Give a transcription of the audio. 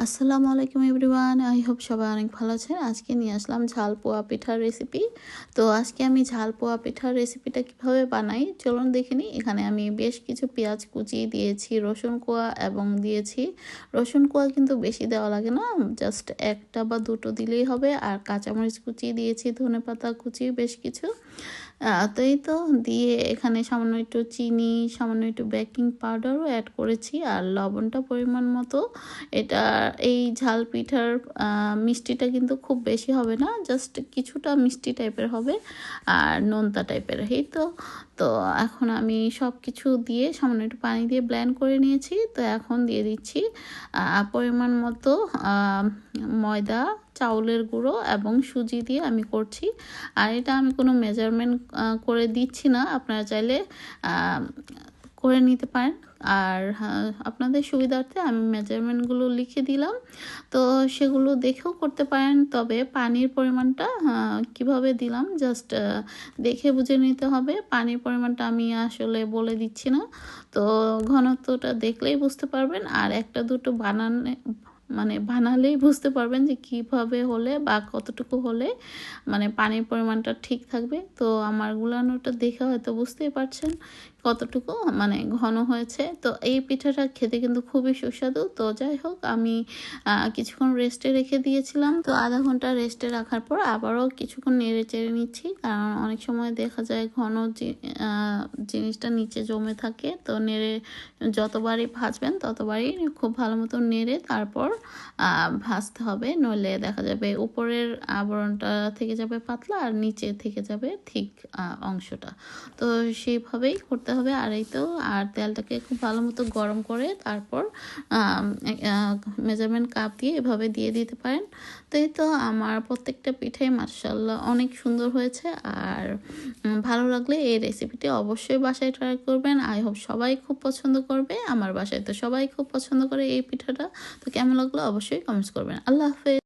আসসালামু আলাইকুম everyone, I hope সবাই অনেক ভালো আছেন। আজকে নিয়ে আসলাম ঝাল পোয়া পিঠার রেসিপি। তো আজকে আমি ঝাল পোয়া পিঠার রেসিপিটা কিভাবে বানাই চলুন দেখে নিই। এখানে আমি বেশ কিছু পেঁয়াজ কুচি দিয়েছি, রসুন কোয়া এবং দিয়েছি। রসুন কোয়া কিন্তু বেশি দেওয়া লাগে না, জাস্ট একটা বা দুটো দিলেই হবে। আর কাঁচামরিচ কুচি দিয়েছি, ধনেপাতা কুচি বেশ কিছু। তো এই তো দিয়ে এখানে সামান্য একটু চিনি, সামান্য একটু বেকিং পাউডারও অ্যাড করেছি আর লবণটা পরিমাণ মতো। এটা এই ঝাল পিঠার মিষ্টিটা কিন্তু খুব বেশি হবে না, জাস্ট কিছুটা মিষ্টি টাইপের হবে আর নোনতা টাইপের। এই তো তো এখন আমি সব কিছু দিয়ে সামান্য একটু পানি দিয়ে ব্লেন্ড করে নিয়েছি। তো এখন দিয়ে দিচ্ছি পরিমাণ মতো ময়দা, চাউলের গুঁড়ো এবং সুজি দিয়ে আমি করছি। আর এটা আমি কোনো মেজারমেন্ট করে দিচ্ছি না, আপনারা চাইলে করে নিতে পারেন। আর আপনাদের সুবিধার্থে আমি মেজারমেন্টগুলো লিখে দিলাম, তো সেগুলো দেখেও করতে পারেন। তবে পানির পরিমাণটা কিভাবে দিলাম জাস্ট দেখে বুঝে নিতে হবে। পানির পরিমাণটা আমি আসলে বলে দিচ্ছি না, তো ঘনত্বটা দেখলেই বুঝতে পারবেন। আর একটা দুটো বানালেই বুঝতে পারবেন যে কিভাবে হলে বা কতটুকু হলে মানে পানির পরিমাণটা ঠিক থাকবে। তো আমার গুলানোটা দেখে হয়তো বুঝতেই পারছেন কতটুকু মানে ঘন হয়েছে। তো এই পিঠাটা খেতে কিন্তু খুবই সুস্বাদু। তো যাই হোক, আমি কিছুক্ষণ রেস্টে রেখে দিয়েছিলাম। তো আধা ঘন্টা রেস্টে রাখার পর আবারও কিছুক্ষণ নেড়ে চেড়ে নিচ্ছি, কারণ অনেক সময় দেখা যায় ঘন জিনিসটা নিচে জমে থাকে। তো নেড়ে যতবারই ভাজবেন ততবারই খুব ভালো মতো নেড়ে তারপর ভাজতে হবে, নইলে দেখা যাবে উপরের আবরণটা থেকে যাবে পাতলা আর নিচে থেকে যাবে ঠিক অংশটা। তো সেইভাবেই করতে হবে। আর এই তো, আর তেলটাকে খুব ভালো মতো গরম করে তারপর মেজারমেন্ট কাপ দিয়ে এভাবে দিয়ে দিতে পারেন। তো এই তো আমার প্রত্যেকটা পিঠাই মাশাআল্লাহ অনেক সুন্দর হয়েছে। আর ভালো লাগলে এই রেসিপিটি অবশ্যই বাসায় ট্রাই করবেন। আই হোপ সবাই খুব পছন্দ করবে। আমার বাসায় তো সবাই খুব পছন্দ করে এই পিঠাটা। তো কেমন লাগলো অবশ্যই কমেন্টস করবেন। আল্লাহ হাফেজ।